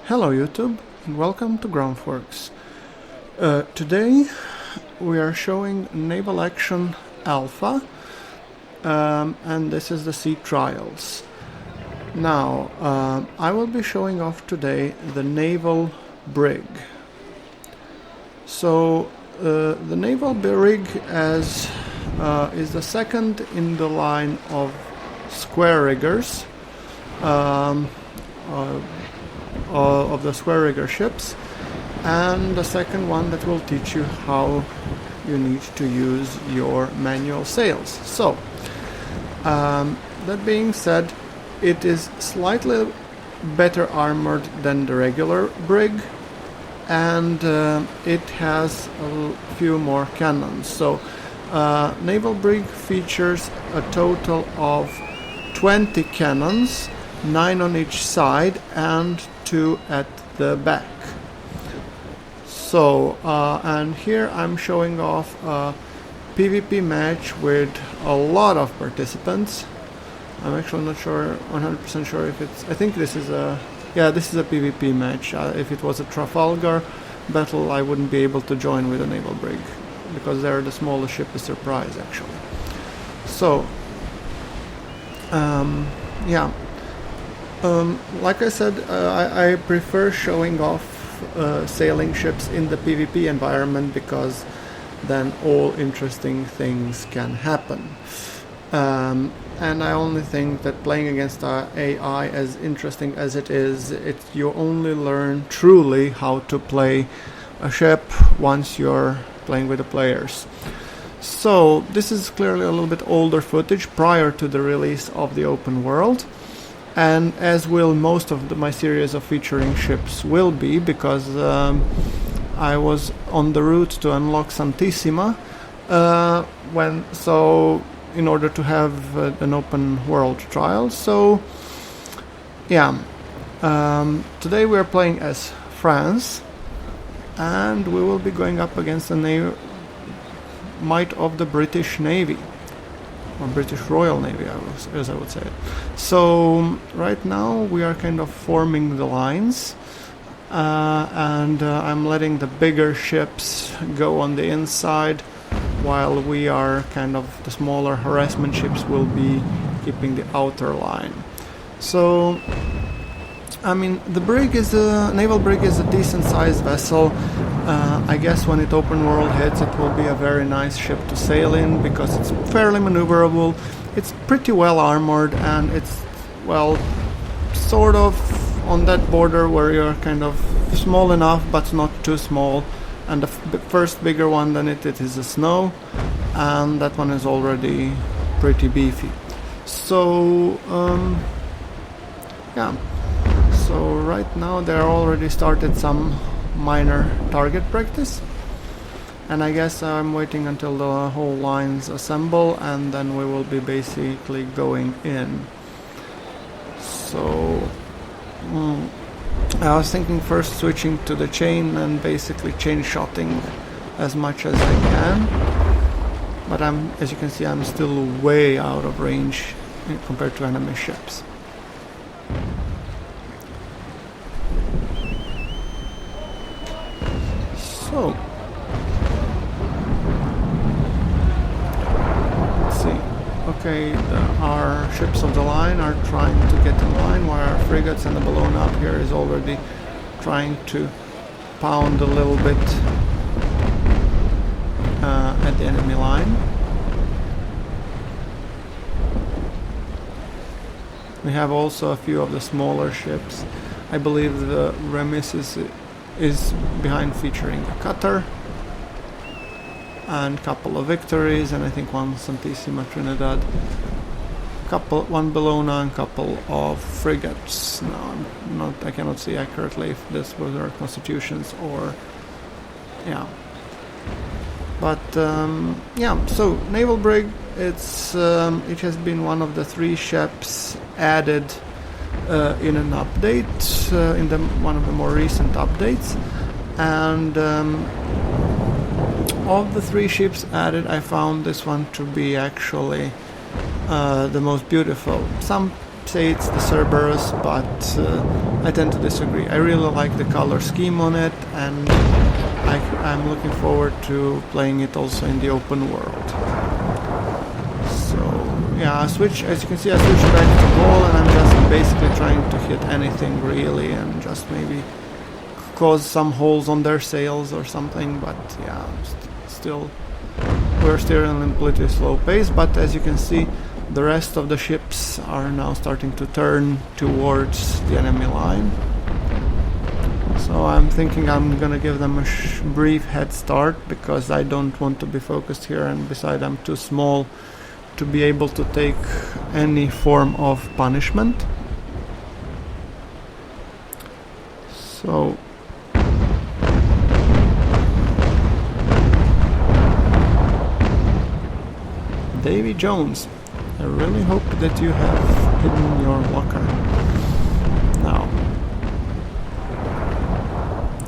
Hello YouTube and welcome to GrunfWorks. Today we are showing Naval Action Alpha and this is the sea trials. Now I will be showing off today the Naval Brig. So the Naval Brig is the second in the line of square riggers of the square rigger ships, and the second one that will teach you how you need to use your manual sails. So that being said, it is slightly better armored than the regular brig, and it has a few more cannons. So Naval Brig features a total of 20 cannons, 9 on each side and 2 at the back. So and here I'm showing off a PvP match with a lot of participants. I'm actually not sure, 100% sure if it's, I think this is a, yeah, this is a PvP match. If it was a Trafalgar battle, I wouldn't be able to join with a Naval Brig because they're the smallest ship, a surprise actually. So yeah, like I said, I prefer showing off sailing ships in the PvP environment because then all interesting things can happen. And I only think that playing against AI, as interesting as it is, you only learn truly how to play a ship once you're playing with the players. So this is clearly a little bit older footage prior to the release of the open world, and as will most of my series of featuring ships will be, because I was on the route to unlock Santissima in order to have an open world trial. So yeah, today we are playing as France, and we will be going up against the might of the British Navy, or British Royal Navy, as I would say it. So right now we are kind of forming the lines, and I'm letting the bigger ships go on the inside, while we are kind of, the smaller harassment ships will be keeping the outer line. So I mean, the brig is Naval Brig is a decent sized vessel. I guess when it open world hits, it will be a very nice ship to sail in because it's fairly maneuverable. It's pretty well armored, and it's, well, sort of on that border where you're kind of small enough but not too small. And the first bigger one than it is a Snow, and that one is already pretty beefy. So yeah. So right now they already started some minor target practice, and I guess I'm waiting until the whole lines assemble, and then we will be basically going in. So I was thinking first switching to the chain and basically chain shotting as much as I can, but as you can see, I'm still way out of range compared to enemy ships. So let's see. Okay, our ships of the line are trying to get in line, while our frigates and the balloon up here is already trying to pound a little bit at the enemy line. We have also a few of the smaller ships. I believe the Remis is behind, featuring a cutter and a couple of victories, and I think one Santissima Trinidad, one Bellona, and a couple of frigates. No, I cannot see accurately if this was our constitutions or, yeah. But yeah, so Naval Brig, it has been one of the 3 ships added in an update, in one of the more recent updates, and of the 3 ships added, I found this one to be actually the most beautiful. Some say it's the Cerberus, but I tend to disagree. I really like the color scheme on it, and I'm looking forward to playing it also in the open world. So yeah, as you can see, I switch back to ball, and I'm just basically trying to hit anything really, and just maybe cause some holes on their sails or something. But yeah, still we're steering in a pretty slow pace. But as you can see, the rest of the ships are now starting to turn towards the enemy line. So I'm thinking I'm gonna give them a brief head start, because I don't want to be focused here, and besides I'm too small to be able to take any form of punishment. So Davy Jones, I really hope that you have hidden your locker now.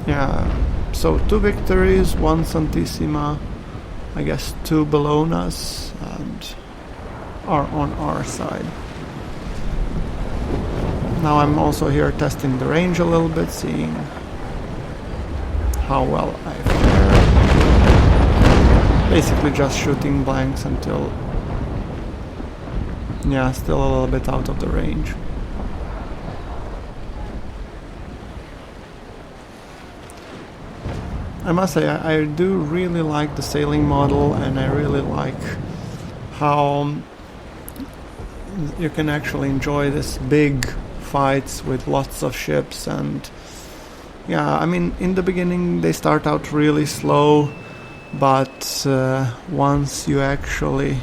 Yeah, so 2 victories, 1 Santissima, I guess 2 Bellonas, and are on our side. Now I'm also here testing the range a little bit, seeing how well I fare. Basically just shooting blanks until, yeah, still a little bit out of the range. I must say, I do really like the sailing model, and I really like how you can actually enjoy this big fights with lots of ships. And yeah, I mean, in the beginning they start out really slow, but once you actually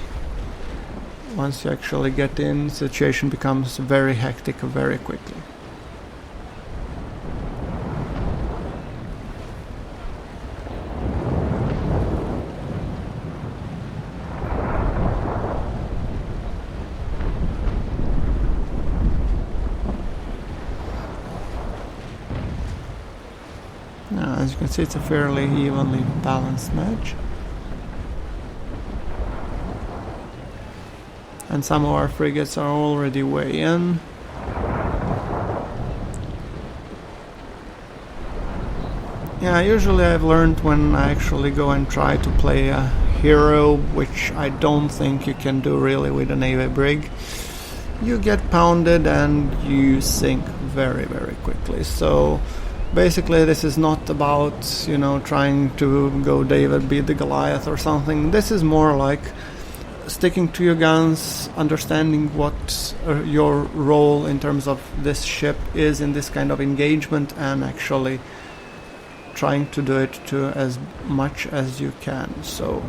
get in, the situation becomes very hectic very quickly. As you can see, it's a fairly evenly balanced match. And some of our frigates are already way in. Yeah, usually I've learned when I actually go and try to play a hero, which I don't think you can do really with a NavyBrig, you get pounded and you sink very, very quickly. So basically this is not about, you know, trying to go David beat the Goliath or something. This is more like sticking to your guns, understanding what your role in terms of this ship is in this kind of engagement, and actually trying to do it to as much as you can. So,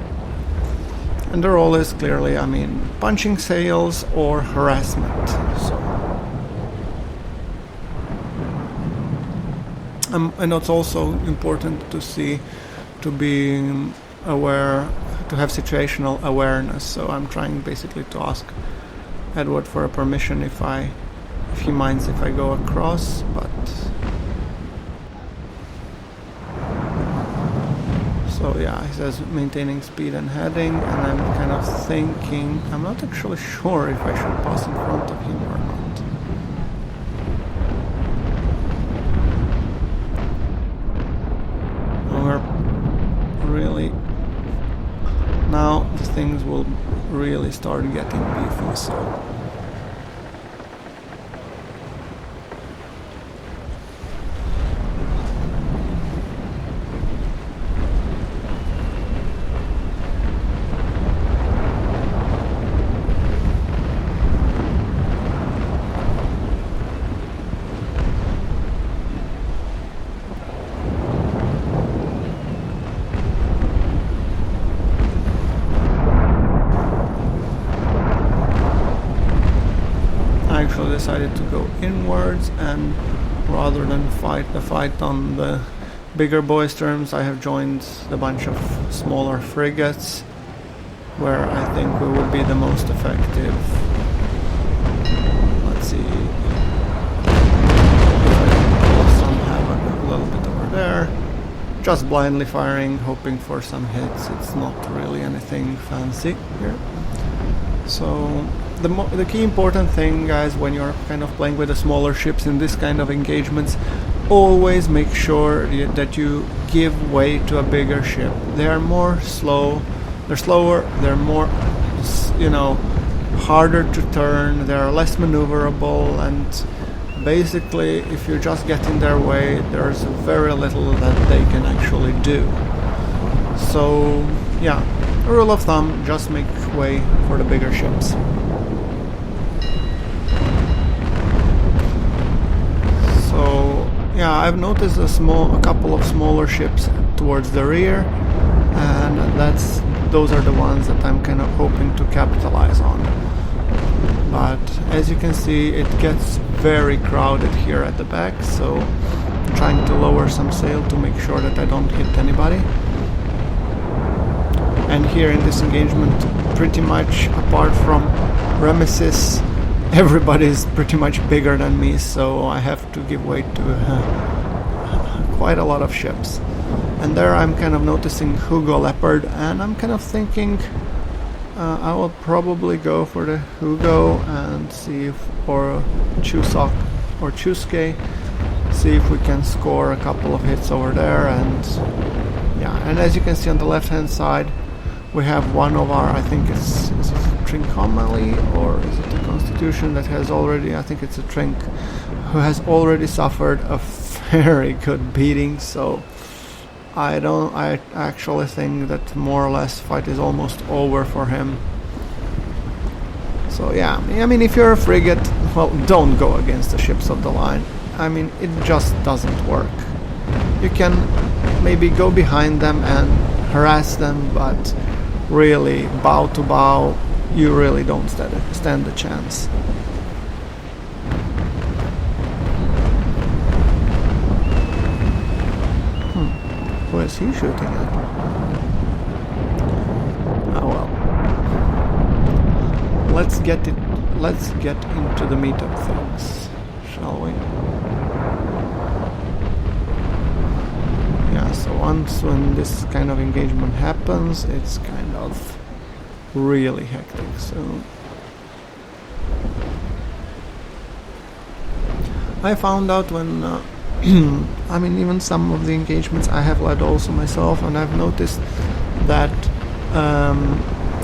and the role is clearly, I mean, punching sails or harassment. So, and it's also important to see, to be aware, to have situational awareness. So I'm trying basically to ask Edward for a permission if he minds if I go across, but so yeah, he says maintaining speed and heading, and I'm kind of thinking, I'm not actually sure if I should pass in front of him or not. Really, now the things will really start getting beefy, so decided to go inwards, and rather than fight the fight on the bigger boys' terms, I have joined a bunch of smaller frigates where I think we would be the most effective. Let's see if I can some havoc a little bit over there. Just blindly firing, hoping for some hits. It's not really anything fancy here. So the key important thing, guys, when you're kind of playing with the smaller ships in this kind of engagements, always make sure that you give way to a bigger ship. They are more slow, they're slower, they're more, you know, harder to turn, they're less maneuverable, and basically if you just get in their way, there's very little that they can actually do. So yeah, rule of thumb, just make way for the bigger ships. So yeah, I've noticed a couple of smaller ships towards the rear, and those are the ones that I'm kind of hoping to capitalize on. But as you can see, it gets very crowded here at the back, so I'm trying to lower some sail to make sure that I don't hit anybody. And here in this engagement, pretty much apart from Remesis, everybody's pretty much bigger than me, so I have to give way to quite a lot of ships. And there I'm kind of noticing Hugo Leopard, and I'm kind of thinking I will probably go for the Hugo and see if, or Chusok or Chusuke, see if we can score a couple of hits over there. And yeah, and as you can see on the left hand side, we have one of our, I think is it Trincomalee or is it the Constitution that has already, I think it's a Trink, who has already suffered a very good beating. So I actually think that more or less fight is almost over for him. So yeah, I mean, if you're a frigate, well, don't go against the ships of the line. I mean, it just doesn't work. You can maybe go behind them and harass them, but really, bow to bow, you really don't stand a chance. Who is he shooting at? Oh well. Let's get into the meat of things, shall we? Yeah, so once when this kind of engagement happens, it's kind of really hectic. So I found out when I mean, even some of the engagements I have led also myself, and I've noticed that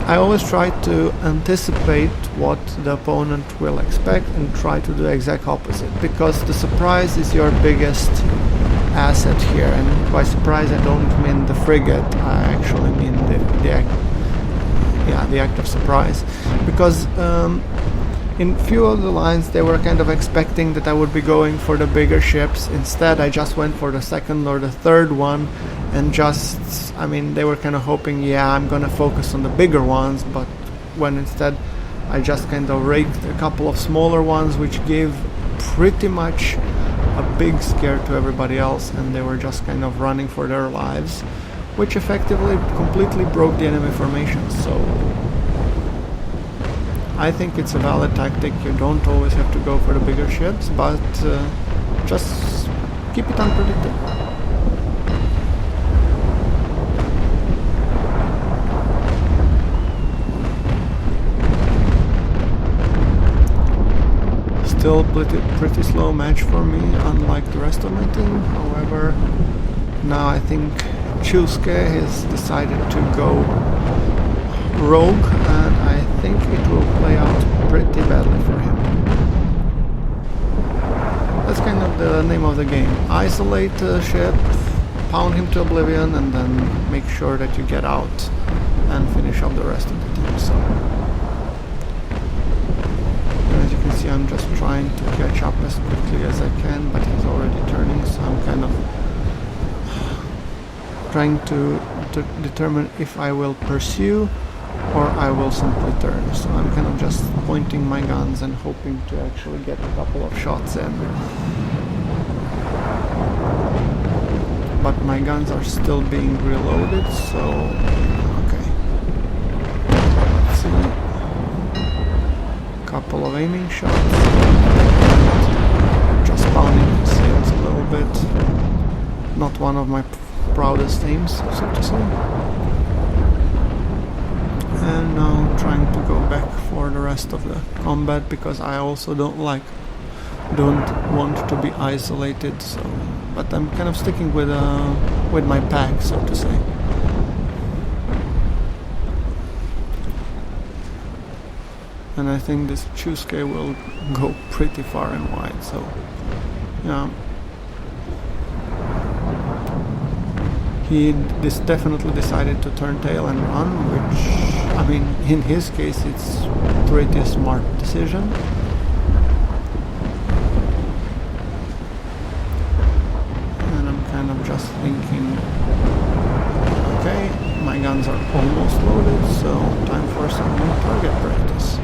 I always try to anticipate what the opponent will expect and try to do the exact opposite, because the surprise is your biggest asset here. And by surprise I don't mean the frigate, I actually mean the act of surprise, because in few of the lines they were kind of expecting that I would be going for the bigger ships. Instead I just went for the second or the third one, and just, I mean, they were kind of hoping, yeah, I'm gonna focus on the bigger ones, but when instead I just kind of raked a couple of smaller ones, which gave pretty much a big scare to everybody else, and they were just kind of running for their lives, which effectively completely broke the enemy formation. So I think it's a valid tactic. You don't always have to go for the bigger ships, but just keep it unpredictable. Still pretty slow match for me, unlike the rest of my team. However, now I think Chusuke has decided to go rogue, and I think it will play out pretty badly for him. That's kind of the name of the game. Isolate the ship, pound him to oblivion, and then make sure that you get out and finish up the rest of the team. So as you can see, I'm just trying to catch up as quickly as I can, but he's already turning, so I'm kind of trying to determine if I will pursue or I will simply turn. So I'm kind of just pointing my guns and hoping to actually get a couple of shots in. But my guns are still being reloaded, so okay. Let's see. Couple of aiming shots. Just pounding the sails a little bit. Not one of my proudest aims, so to say. And now I'm trying to go back for the rest of the combat, because I also don't want to be isolated. So, but I'm kind of sticking with my pack, so to say. And I think this Chusuke will go pretty far and wide. So, yeah. He definitely decided to turn tail and run, which, I mean, in his case, it's pretty smart decision. And I'm kind of just thinking, okay, my guns are almost loaded, so time for some more target practice.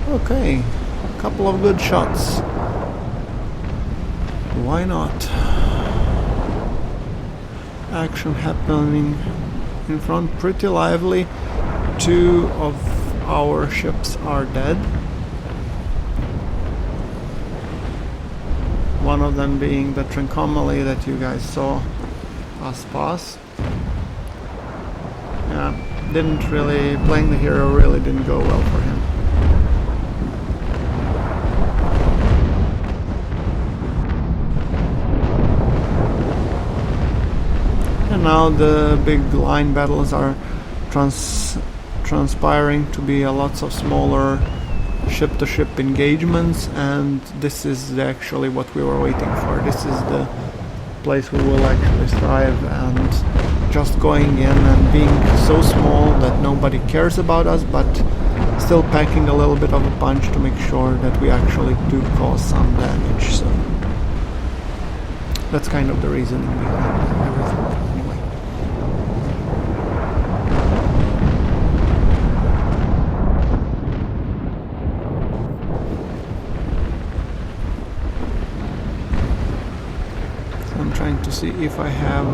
Okay, a couple of good shots. Why not? Action happening in front, pretty lively. 2 of our ships are dead. One of them being the Trincomalee that you guys saw us pass. Yeah, playing the hero really didn't go well for him. Now the big line battles are transpiring to be lots of smaller ship-to-ship engagements, and this is actually what we were waiting for. This is the place we will actually thrive, and just going in and being so small that nobody cares about us, but still packing a little bit of a punch to make sure that we actually do cause some damage. So that's kind of the reasoning behind everything. Trying to see if I have...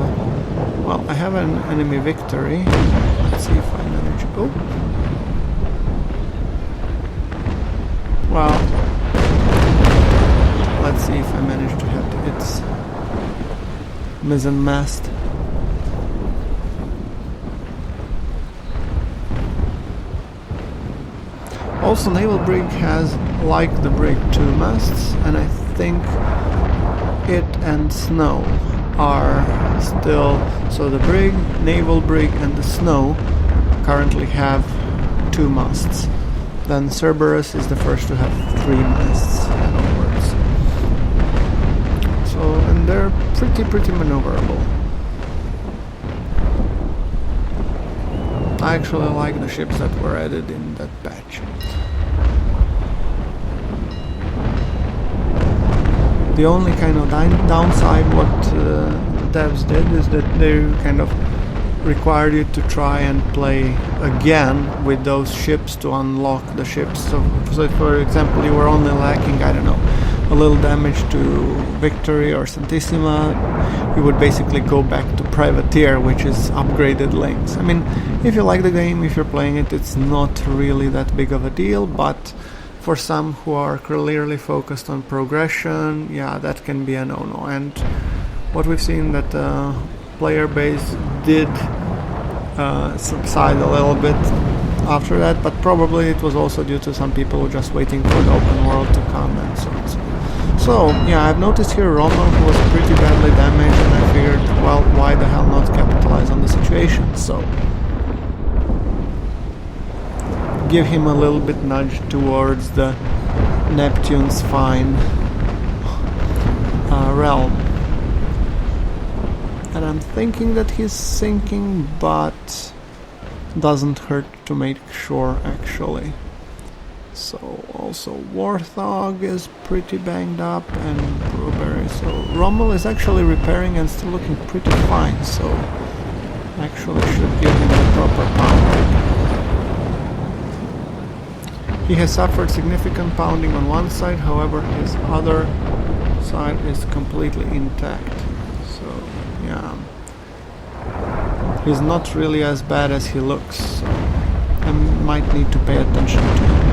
Well, I have an enemy victory. Let's see if I manage... Oh! Well... Let's see if I manage to hit its mizzen mast. Also, NavalBrig has, like the Brig, 2 masts, and I think it and Snow are still... So the Brig, NavalBrig and the Snow currently have 2 masts. Then Cerberus is the first to have 3 masts and onwards. So, and they're pretty maneuverable. I actually like the ships that were added in that batch. The only kind of downside what devs did is that they kind of required you to try and play again with those ships to unlock the ships. So for example, you were only lacking, I don't know, a little damage to Victory or Santissima, you would basically go back to Privateer, which is upgraded links. I mean, if you like the game, if you're playing it, it's not really that big of a deal, but for some who are clearly focused on progression, yeah, that can be a no-no. And what we've seen that player base did subside a little bit after that, but probably it was also due to some people just waiting for the open world to come and so on. So, yeah, I've noticed here Rommel was pretty badly damaged, and I figured, well, why the hell not capitalize on the situation? So give him a little bit nudge towards the Neptune's fine realm. And I'm thinking that he's sinking, but doesn't hurt to make sure actually. So also Warthog is pretty banged up, and Blueberry. So Rommel is actually repairing and still looking pretty fine, so actually should give him the proper pounding. He has suffered significant pounding on one side, however his other side is completely intact. So yeah, he's not really as bad as he looks, so I might need to pay attention to him.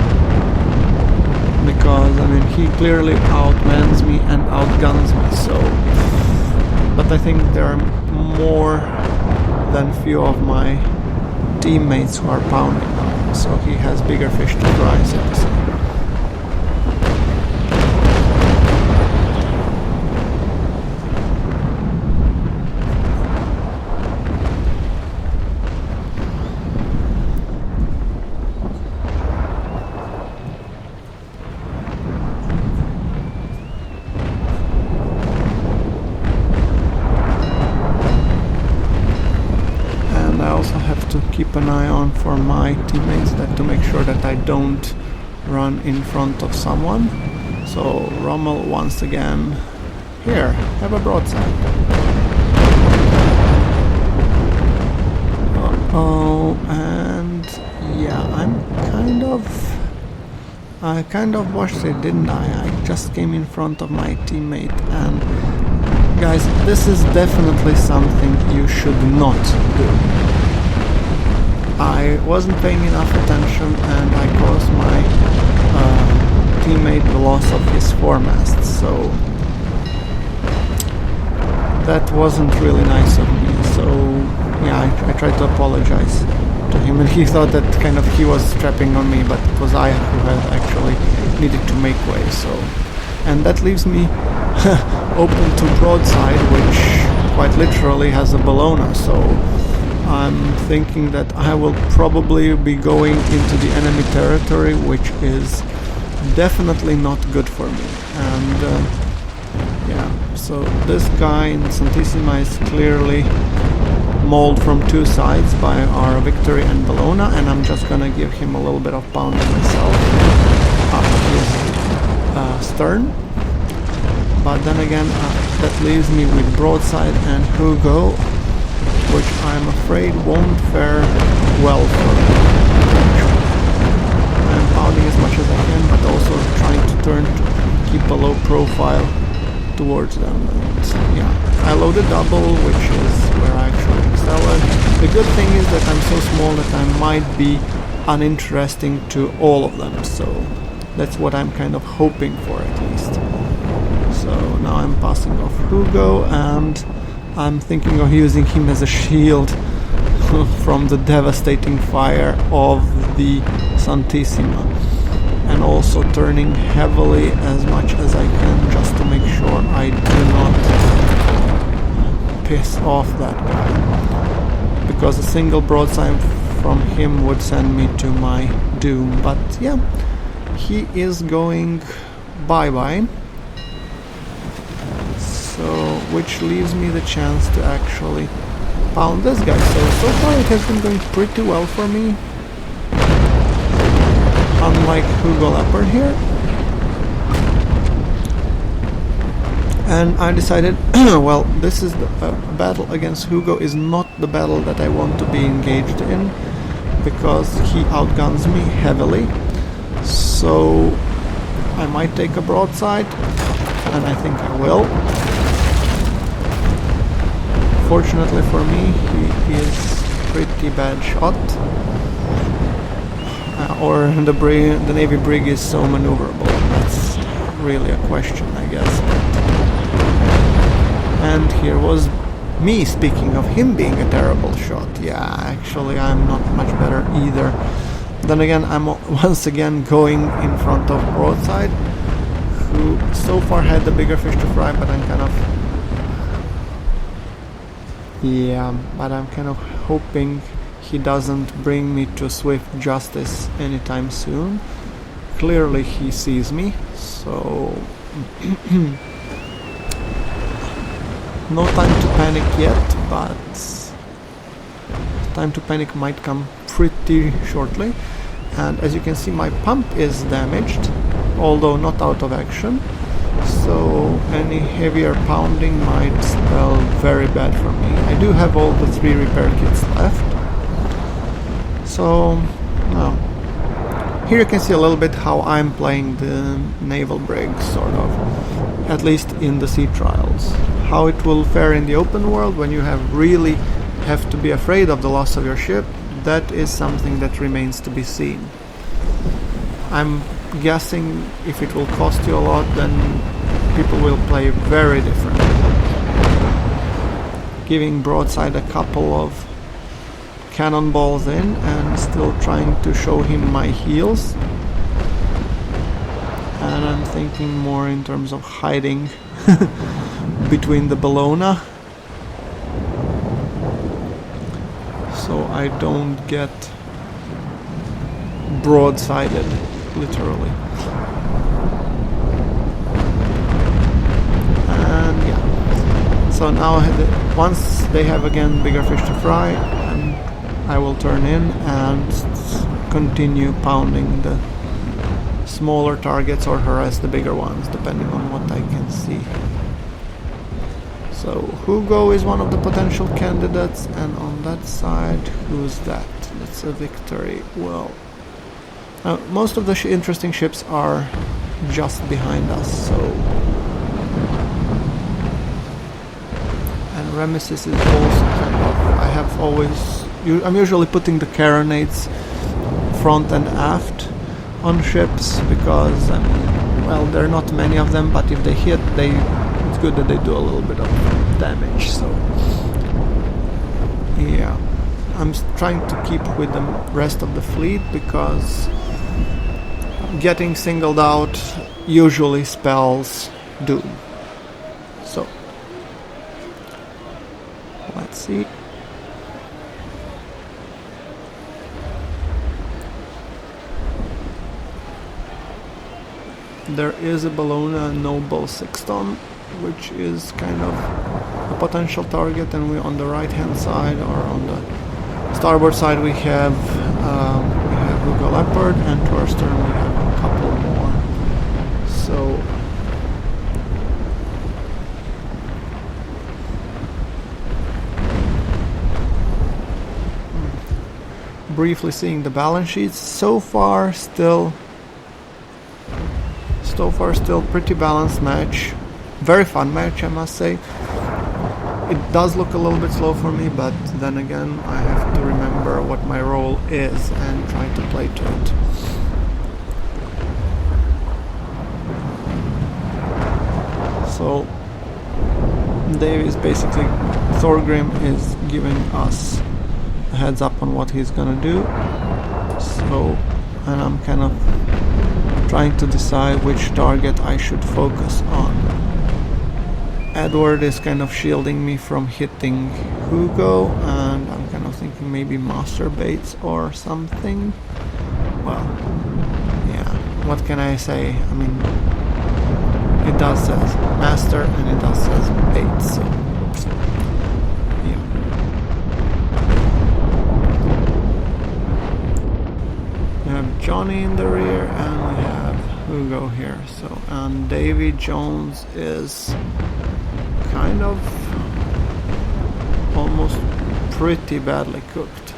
because I mean he clearly outmans me and outguns me, so but I think there are more than few of my teammates who are pounding now, so he has bigger fish to fry, so to say. Keep an eye on for my teammates to make sure that I don't run in front of someone. So Rommel once again, here, have a broadside. And yeah, I kind of watched it, didn't I? I just came in front of my teammate, and guys, this is definitely something you should not do. I wasn't paying enough attention and I caused my teammate the loss of his foremast, so that wasn't really nice of me. So yeah, I tried to apologize to him, and he thought that kind of he was strapping on me, but it was I who had actually needed to make way. So, and that leaves me open to broadside, which quite literally has a Bellona, so I'm thinking that I will probably be going into the enemy territory, which is definitely not good for me. And yeah, so this guy in Santissima is clearly mauled from two sides by our Victory and Bellona, and I'm just gonna give him a little bit of pounding myself up his stern. But then again, that leaves me with broadside and Hugo, which I'm afraid won't fare well for me. I'm pounding as much as I can, but also trying to turn to keep a low profile towards them. And yeah, I loaded double, which is where I actually excel at. The good thing is that I'm so small that I might be uninteresting to all of them, so that's what I'm kind of hoping for at least. So now I'm passing off Hugo, and I'm thinking of using him as a shield from the devastating fire of the Santissima, and also turning heavily as much as I can just to make sure I do not piss off that guy, because a single broadside from him would send me to my doom. But yeah, he is going bye-bye. So, which leaves me the chance to actually pound this guy. So far it has been going pretty well for me, unlike Hugo Leopard here. And I decided, well, this is the battle against Hugo is not the battle that I want to be engaged in, because he outguns me heavily. So I might take a broadside, and I think I will. Fortunately for me, he is pretty bad shot, or the Navy Brig is so maneuverable. That's really a question, I guess. And here was me speaking of him being a terrible shot. Yeah, actually I'm not much better either. Then again, I'm once again going in front of broadside, who so far had the bigger fish to fry, but I'm kind of hoping he doesn't bring me to swift justice anytime soon. Clearly he sees me, so no time to panic yet, but time to panic might come pretty shortly. And as you can see, my pump is damaged, although not out of action. So any heavier pounding might spell very bad for me. I do have all the 3 repair kits left. So here you can see a little bit how I'm playing the Naval Brig, sort of, at least in the sea trials. How it will fare in the open world when you really have to be afraid of the loss of your ship, that is something that remains to be seen. I'm guessing if it will cost you a lot, then people will play very differently. Giving broadside a couple of cannonballs in and still trying to show him my heels. And I'm thinking more in terms of hiding between the Bellona, so I don't get broadsided, literally. And yeah, so now once they have again bigger fish to fry, and I will turn in and continue pounding the smaller targets or harass the bigger ones, depending on what I can see. So Hugo is one of the potential candidates, and on that side, who's that? That's a victory. Well, most of the interesting ships are just behind us, so... And Remesis is also kind of... I have always... I'm usually putting the carronades front and aft on ships, because, I mean, well, there are not many of them, but if they hit, it's good that they do a little bit of damage, so... Yeah. I'm trying to keep with the rest of the fleet, because getting singled out usually spells doom. So, let's see. There is a Bellona Noble 6-ton, which is kind of a potential target, and we're on the right hand side, or on the starboard side we have Hugo Leopard, and to our stern we have a couple more. So briefly seeing the balance sheets, so far still pretty balanced match. Very fun match, I must say. It does look a little bit slow for me, but then again I have to remember what my role is and try to play to it. So Dave is basically, Thorgrim is giving us a heads up on what he's gonna do. So, and I'm kind of trying to decide which target I should focus on. Edward is kind of shielding me from hitting Hugo, and I'm kind of thinking maybe master baits or something. Well, yeah, what can I say? I mean, it does says master and it does says bait, so yeah. We have Johnny in the rear and we have Hugo here. So, and Davy Jones is kind of almost pretty badly cooked.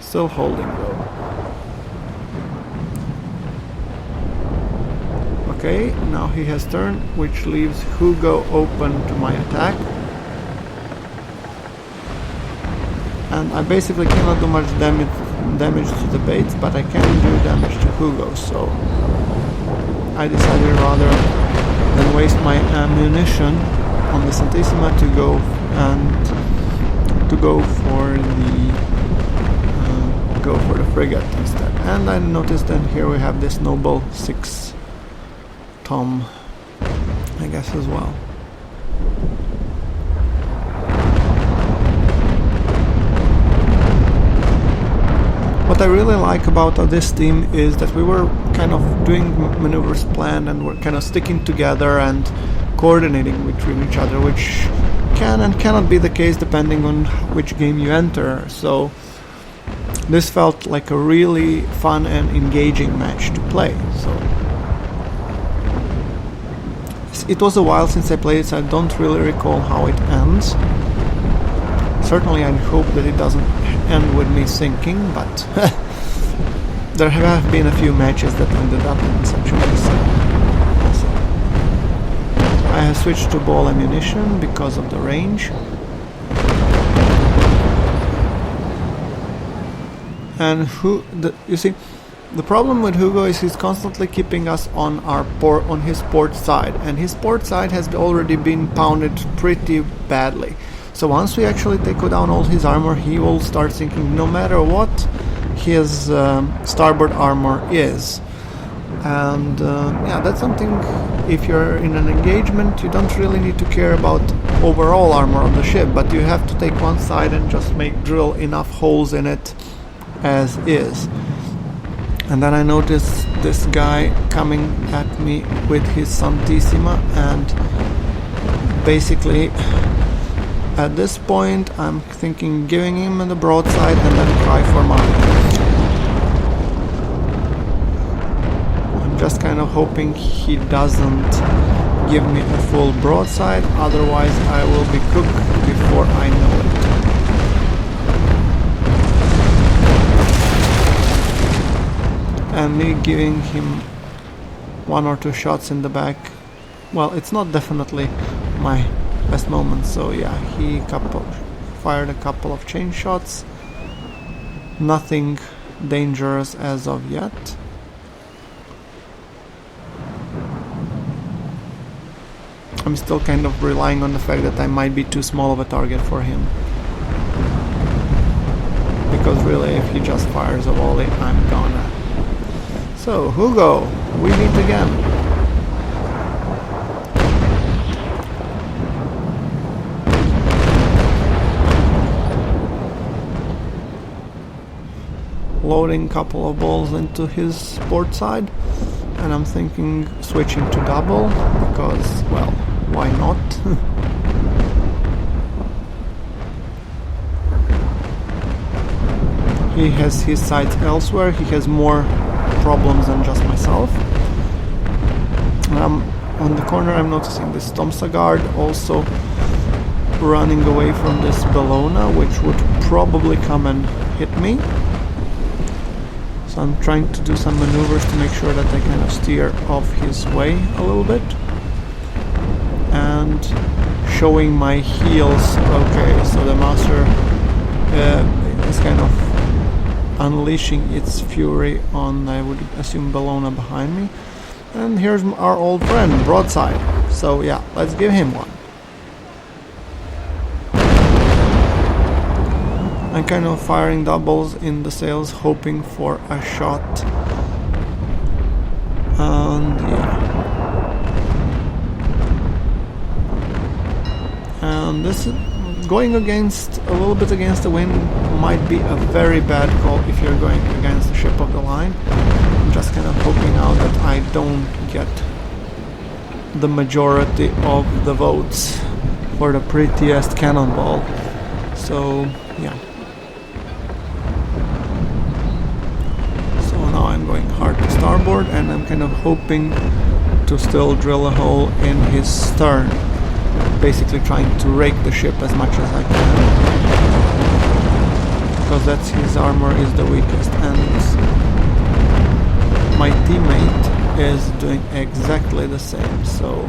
Still holding though. Okay, now he has turned, which leaves Hugo open to my attack. And I basically cannot do much damage to the baits, but I can do damage to Hugo, so I decided rather than waste my ammunition on the Santissima to go for the frigate instead. And I noticed that here we have this Noble 6-ton, I guess, as well. What I really like about this team is that we were kind of doing maneuvers planned, and we're kind of sticking together and coordinating between each other, which can and cannot be the case depending on which game you enter. So this felt like a really fun and engaging match to play. So it was a while since I played it, so I don't really recall how it ends. Certainly I hope that it doesn't end with me sinking, but there have been a few matches that ended up in such a way. So I have switched to ball ammunition because of the range. And you see, the problem with Hugo is he's constantly keeping us on on his port side, and his port side has already been pounded pretty badly. So once we actually take down all his armor, he will start thinking no matter what his starboard armor is. And yeah, that's something, if you're in an engagement, you don't really need to care about overall armor of the ship, but you have to take one side and just drill enough holes in it as is. And then I noticed this guy coming at me with his Santissima, and basically at this point I'm thinking giving him the broadside and then try for mine. Just kind of hoping he doesn't give me a full broadside, otherwise I will be cooked before I know it. And me giving him one or two shots in the back, well, it's not definitely my best moment. So yeah, he fired a couple of chain shots, nothing dangerous as of yet. I'm still kind of relying on the fact that I might be too small of a target for him. Because really, if he just fires a volley, I'm gonna. So, Hugo, we meet again. Loading a couple of balls into his port side. And I'm thinking switching to double, because, well, why not? He has his sights elsewhere, he has more problems than just myself. On the corner I'm noticing this Tomsa guard also running away from this Bellona, which would probably come and hit me. So I'm trying to do some maneuvers to make sure that I kind of steer off his way a little bit. And showing my heels. Okay, so the Master is kind of unleashing its fury on, I would assume, Bellona behind me. And here's our old friend, broadside. So yeah, let's give him one. I'm kind of firing doubles in the sails, hoping for a shot. And yeah. And this is going a little bit against the wind might be a very bad call if you're going against the ship of the line. I'm just kind of hoping now that I don't get the majority of the votes for the prettiest cannonball. So yeah. So now I'm going hard to starboard, and I'm kind of hoping to still drill a hole in his stern. Basically trying to rake the ship as much as I can, because that's his armor is the weakest, and my teammate is doing exactly the same. So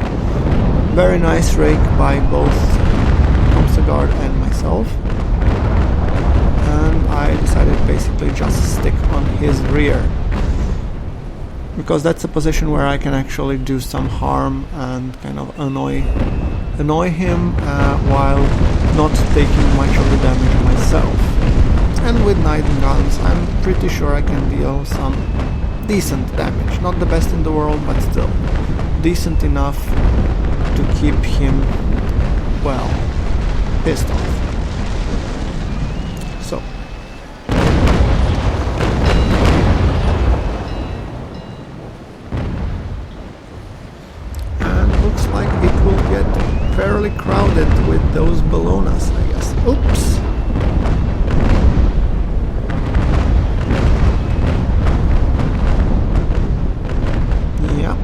very nice rake by both Tomsagard and myself, and I decided basically just stick on his rear, because that's a position where I can actually do some harm and kind of annoy him while not taking much of the damage myself. And with knight and guns, I'm pretty sure I can deal some decent damage. Not the best in the world, but still decent enough to keep him, well, pissed off. So looks like it will get fairly crowded with those Bellonas, I guess. Oops! Yeah.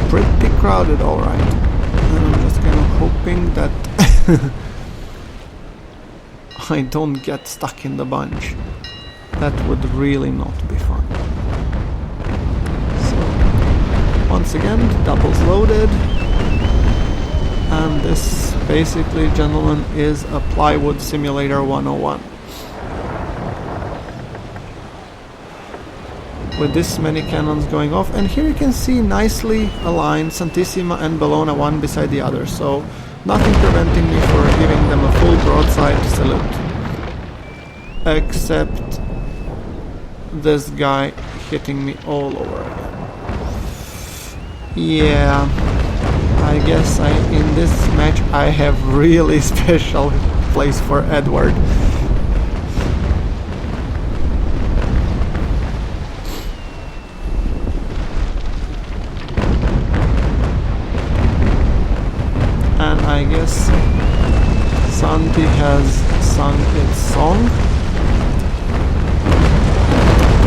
Pretty crowded, alright. And I'm just kind of hoping that I don't get stuck in the bunch. That would really not be fun. Once again, doubles loaded, and this basically, gentlemen, is a Plywood Simulator 101. with this many cannons going off. And here you can see nicely aligned Santissima and Bellona one beside the other, so nothing preventing me for giving them a full broadside salute. Except this guy hitting me all over again. Yeah, I guess in this match I have really special place for Edward. And I guess Santi has sung its song,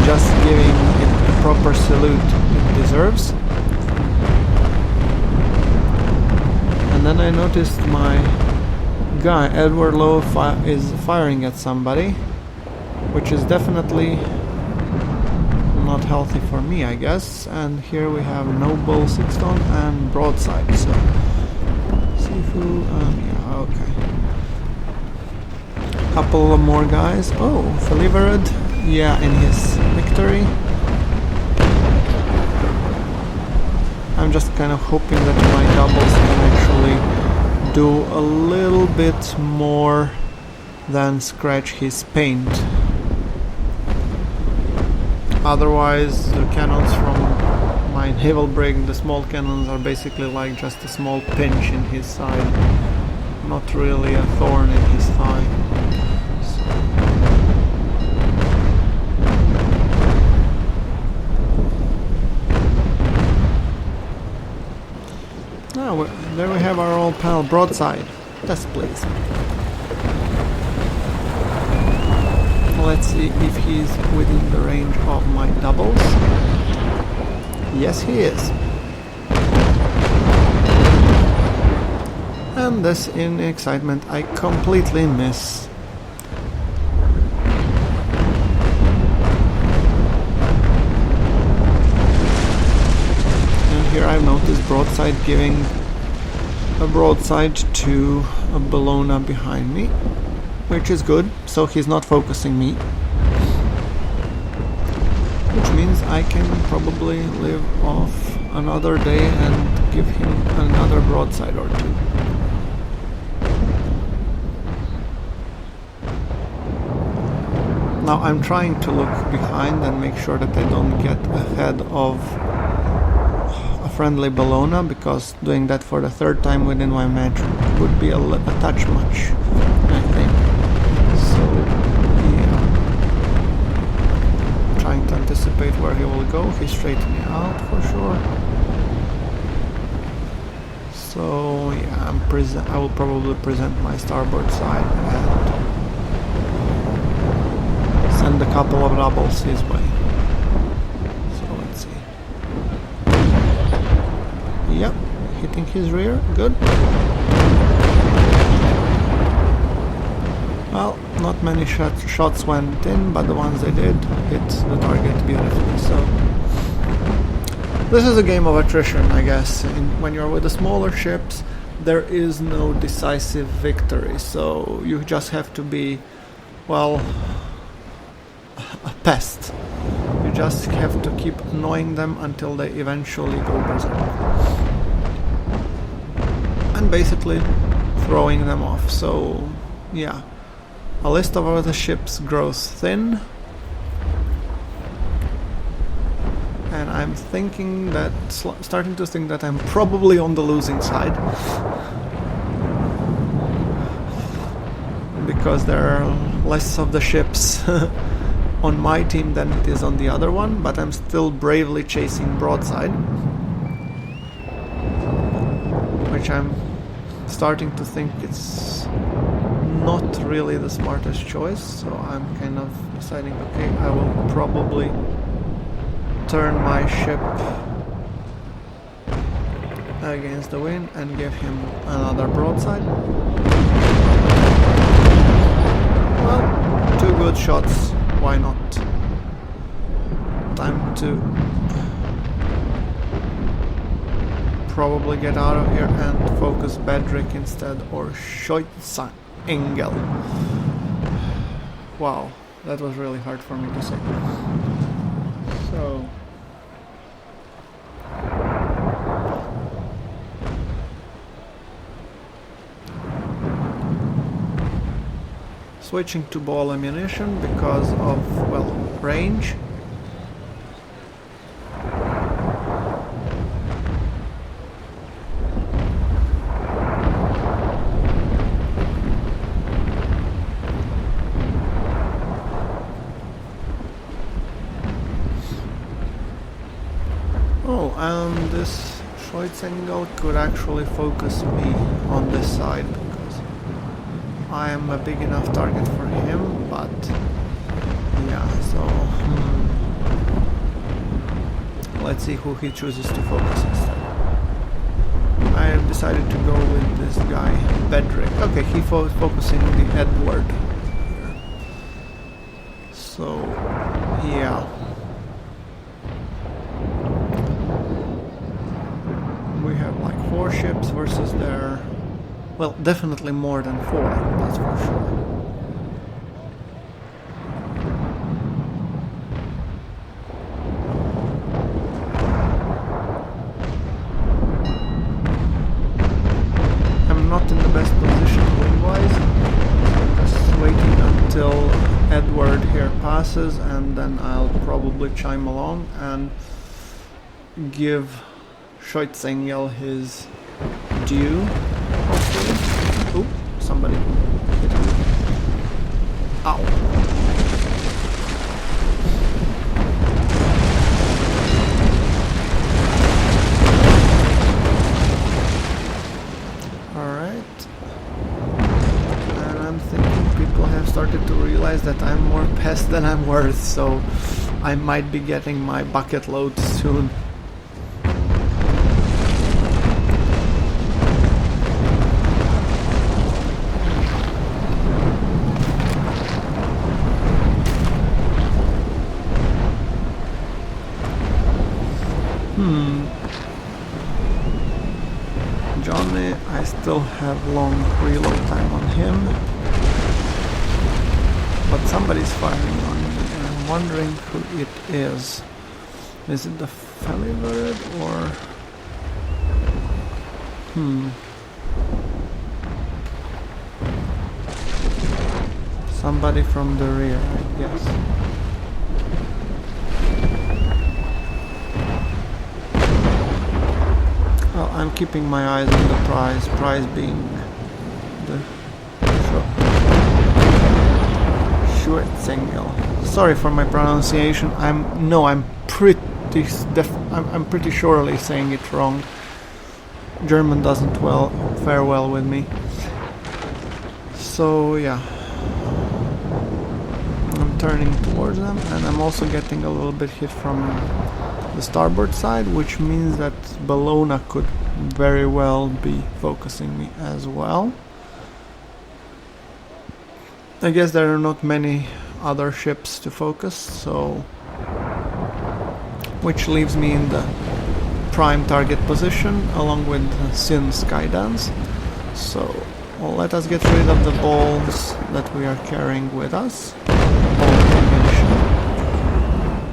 just giving it the proper salute it deserves. And then I noticed my guy, Edward Lowe, is firing at somebody, which is definitely not healthy for me, I guess. And here we have Noble 6-ton and broadside, so Sifu, yeah, okay. Couple of more guys. Oh, Feliverad, yeah, in his victory. I'm just kind of hoping that my doubles can actually do a little bit more than scratch his paint. Otherwise, the cannons from my NavyBrig, the small cannons, are basically like just a small pinch in his side, not really a thorn in his thigh. Oh, there we have our old pal broadside. Yes, please. Let's see if he's within the range of my doubles. Yes, he is. And this, in excitement, I completely miss. And here I've noticed broadside giving a broadside to a Bellona behind me, which is good, so he's not focusing me. Which means I can probably live off another day and give him another broadside or two. Now I'm trying to look behind and make sure that I don't get ahead of a friendly Bellona, because doing that for the third time within my match would be a touch much, I think. So, yeah. Trying to anticipate where he will go. He's straightening out for sure. So, yeah, I will probably present my starboard side and send a couple of doubles his way. So, let's see. Yep, hitting his rear, good. Well, not many shots went in, but the ones they did hit the target beautifully, so... This is a game of attrition, I guess. When you're with the smaller ships, there is no decisive victory, so you just have to be, well, a pest. You just have to keep annoying them until they eventually go berserk. And basically throwing them off, so yeah. A list of other ships grows thin, and I'm thinking that, starting to think that I'm probably on the losing side, because there are less of the ships on my team than it is on the other one, but I'm still bravely chasing broadside, which I'm starting to think it's not really the smartest choice, so I'm kind of deciding, okay, I will probably turn my ship against the wind and give him another broadside. Well, 2 good shots, why not? Time to probably get out of here and focus Bedrick instead, or Scheutzen Engel. Wow, that was really hard for me to say. So go. Switching to ball ammunition because of, well, range. Oh, and this Scheutzengel could actually focus me on this side because I am a big enough target for him, but yeah, so let's see who he chooses to focus instead. I have decided to go with this guy, Brig. Okay, he focusing the Edward here. So, yeah. We have like 4 ships versus their... well, definitely more than 4, that's for sure. I'm not in the best position wind-wise. I'm just waiting until Edward here passes and then I'll probably chime along and give Scheutzengel his due, hopefully. Oop, somebody hit me. Ow. Alright. And I'm thinking people have started to realize that I'm more pest than I'm worth, so I might be getting my bucket load soon. Johnny, I still have long reload time on him. But somebody's firing on me and I'm wondering who it is. Is it the Plywood or... somebody from the rear, I guess. Well, I'm keeping my eyes on the prize being the Scheutzengel. Sorry for my pronunciation. I'm pretty surely saying it wrong. German doesn't fare well with me. So yeah, I'm turning towards them, and I'm also getting a little bit hit from the starboard side, which means that Bellona could very well be focusing me as well. I guess there are not many other ships to focus, so which leaves me in the prime target position along with Sin Skydance. So well, let us get rid of the balls that we are carrying with us.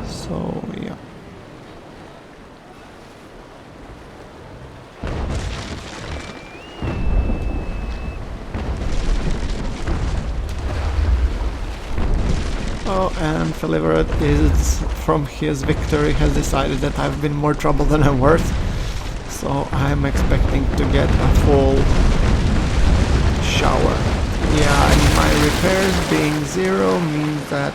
So yeah. Oh, and Plywood is, from his victory, has decided that I've been more trouble than I'm worth. So I'm expecting to get a full shower. Yeah, and my repairs being 0 means that...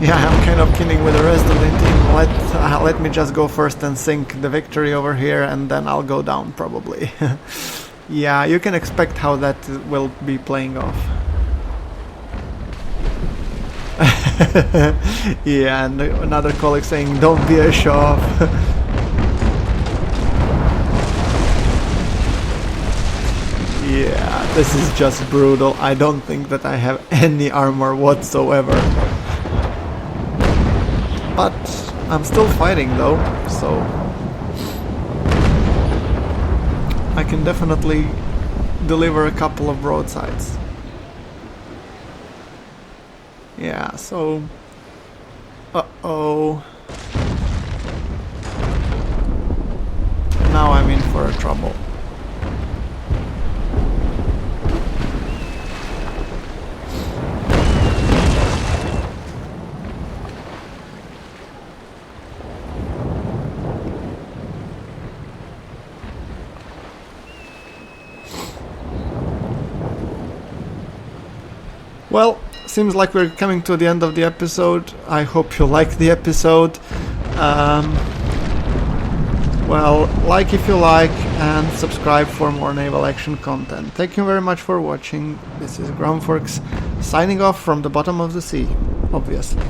yeah, I'm kind of kidding with the rest of the team. Let me just go first and sink the victory over here, and then I'll go down probably. Yeah, you can expect how that will be playing off. Yeah, and another colleague saying, don't be a show-off. Yeah, this is just brutal. I don't think that I have any armor whatsoever. But I'm still fighting though, so I can definitely deliver a couple of broadsides. Yeah, so... Uh-oh. Now I'm in for a trouble. Well, seems like we're coming to the end of the episode. I hope you liked the episode. Well, like if you like, and subscribe for more naval action content. Thank you very much for watching. This is GrunfWorks signing off from the bottom of the sea, obviously.